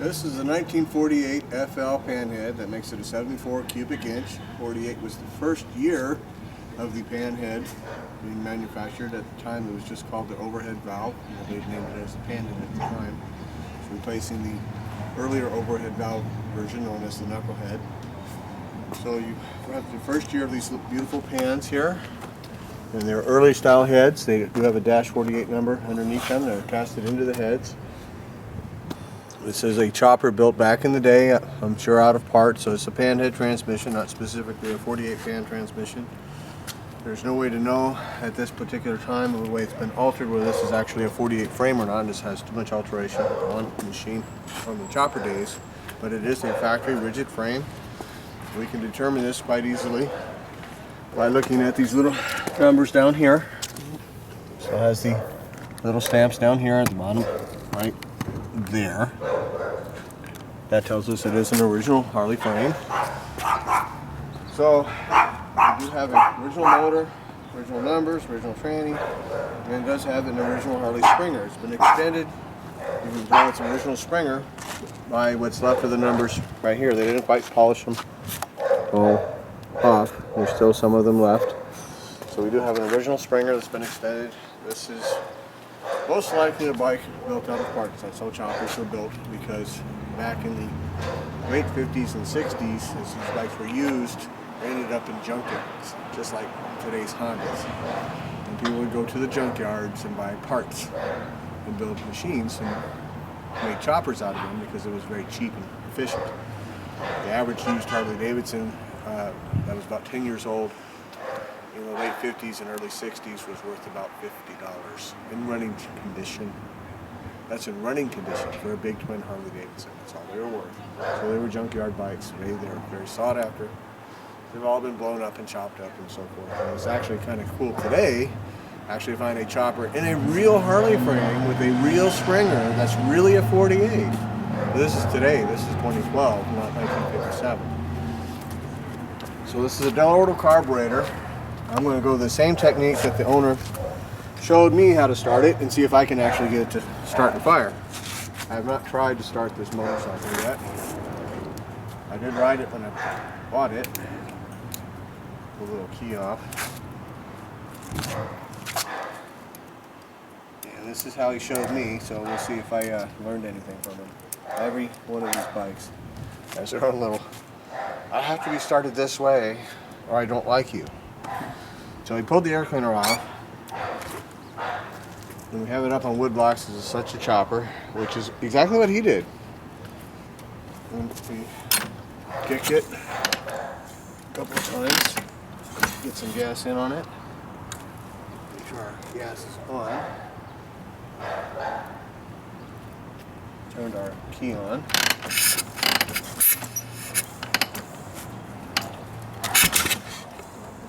This is a 1948 FL Panhead that makes it a 74 cubic inch. 48 was the first year of the Panhead being manufactured. At the time it was just called the overhead valve. They named it as the Panhead at the time. It's replacing the earlier overhead valve version known as the knucklehead. So you have the first year of these beautiful pans here. And they're early style heads. They do have a -48 number underneath them. They're casted into the heads. This is a chopper built back in the day, I'm sure out of parts, so it's a Panhead transmission, not specifically a 48 pan transmission. There's no way to know at this particular time the way it's been altered whether this is actually a 48 frame or not. This has too much alteration on the machine from the chopper days, but it is a factory rigid frame. We can determine this quite easily by looking at these little numbers down here. So it has the little stamps down here at the bottom, right there. That tells us it is an original Harley frame. So we do have an original motor, original numbers, original tranny, and it does have an original Harley Springer. It's been extended, you can tell it's an original Springer by what's left of the numbers right here. They didn't quite polish them all off. There's still some of them left. So we do have an original Springer that's been extended. This is most likely a bike built out of parts. That's how choppers were built, because back in the late 50s and 60s, as these bikes were used, they ended up in junkyards, just like today's Hondas. And people would go to the junkyards and buy parts and build machines and make choppers out of them because it was very cheap and efficient. The average used Harley Davidson that was about 10 years old in the late 50s and early 60s was worth about $50 in running condition. That's in running condition for a big twin Harley Davidson. That's all they were worth. So they were junkyard bikes. They're very sought after. They've all been blown up and chopped up and so forth. And it's actually kind of cool today, actually find a chopper in a real Harley frame with a real Springer that's really a 48. This is today. This is 2012, not 1957. So this is a Del Orto carburetor. I'm going to go the same technique that the owner showed me how to start it and see if I can actually get it to start and fire. I have not tried to start this motorcycle yet. I did ride it when I bought it. Pull the little key off. And this is how he showed me, so we'll see if I learned anything from him. Every one of these bikes has their own little, I have to be started this way or I don't like you. So he pulled the air cleaner off, and we have it up on wood blocks as such a chopper, which is exactly what he did. And we kicked it a couple of times, get some gas in on it, make sure our gas is on, turned our key on.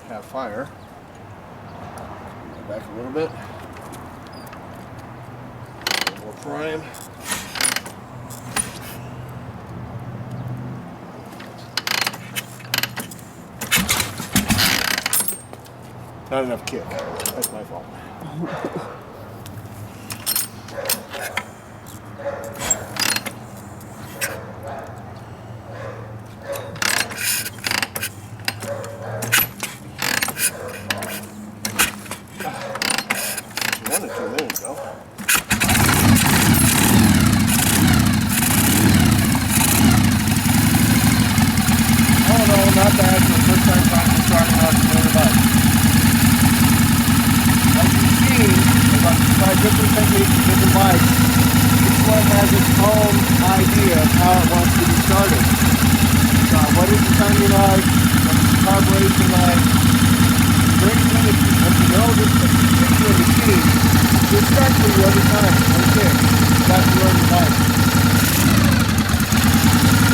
Have fire. Go back a little bit. A little more prime. Not enough kick. That's my fault. Not bad for the first time starting off the motorbike. As you've seen, as I've tried different techniques with different bikes, each one has its own idea of how it wants to be started. So what is the timing like? What is the carburation like? Very limited. Once you know this particular machine, it starts for you every time. Okay, that's the road you like.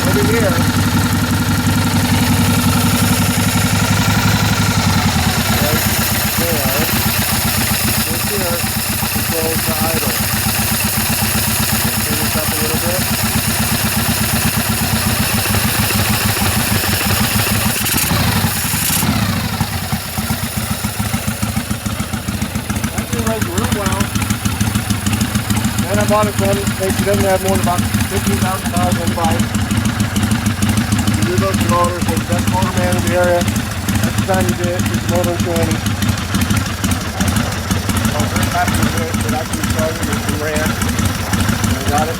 Over here, controls the idle. Turn this up a little bit. Actually runs real well. And I'm bought it from thinks he doesn't have more than about 15,000 miles on the bike. You do those motors, so the best motor man in the area. That's the time you did it, get the motor and tranny. I was very happy with it, but actually started and ran. And I got it.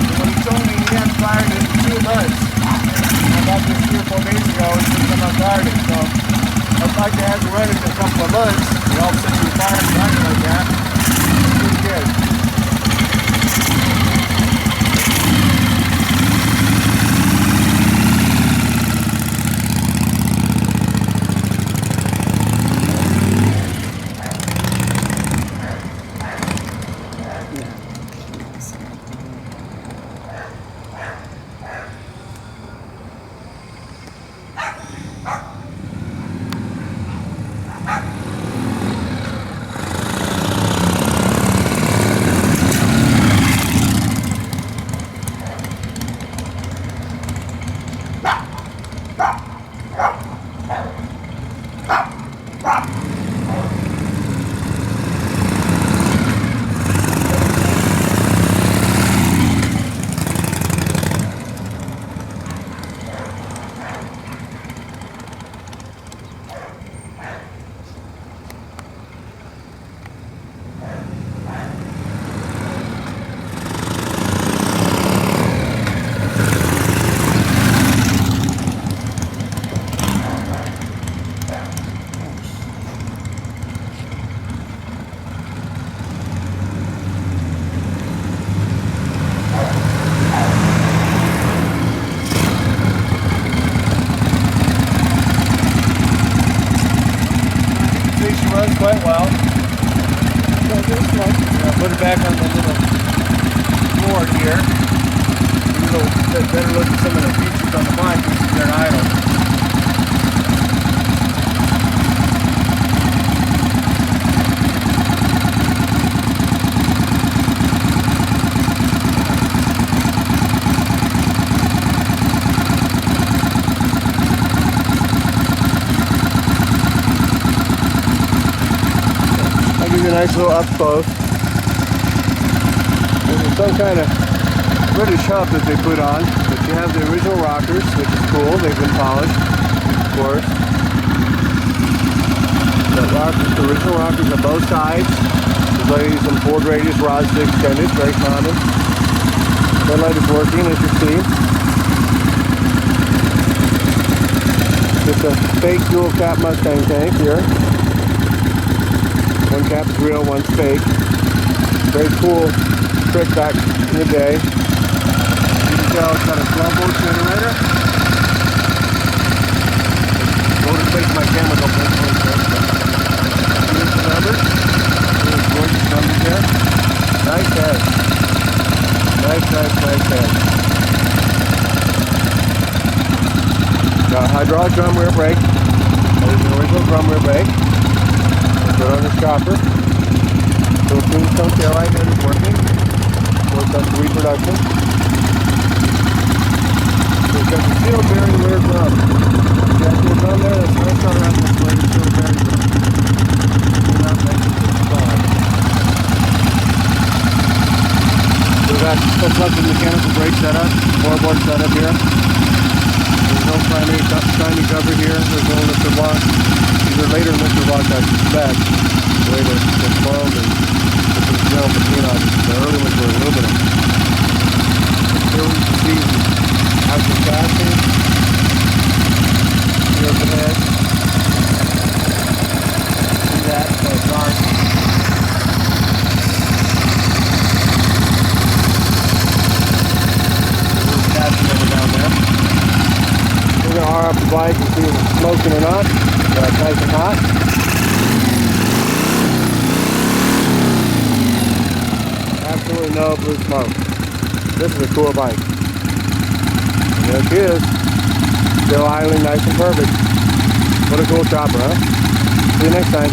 And when he told me he hadn't fired it in 2 months, I got this 3 or 4 days ago, and he said I'm fired it. So I'd like to have to run it in a couple of months, and all of a sudden you fire it like that. It's pretty good. Runs quite well. Put it back on the little board here. Give you a little bit better look at some of the features on the bike since they're idle. A nice little up close. There's some kind of British hub that they put on, but you have the original rockers, which is cool. They've been polished, of course. The original rockers on both sides. There's ladies some Ford radius rods to extend it, very common. Headlight is working, as you see. Just a fake dual cap Mustang tank here. One cap is real, one's fake. Very cool trick back in the day. You can tell it's got a 12-volt generator. Go to face my camera, don't play here's the numbers. Here's gorgeous numbers here. Nice head. Nice head. Got a hydraulic drum rear brake. That is an original drum rear brake. Put on this chopper. Little tombstone tail light that is working. Works on reproduction. We've got the seal bearing rear drum. You got the drum there, that's nice on around this way, the seal bearing drum. Not next to the side. We've got hooked up the mechanical brake setup, floorboard setup here. There's no primary cover here. There's no lifter block. These are later lifter blocks, I suspect. The way they're formed and put some gel between on. The early ones were aluminum. Here we can see the actual chassis. Here's the head. See that? That's dark. There's a chassis over down there. We're going to R up the bike and see if it's smoking or not. It's nice and hot. Absolutely no blue smoke. This is a cool bike. And there she is. Still idling nice and perfect. What a cool chopper, huh? See you next time.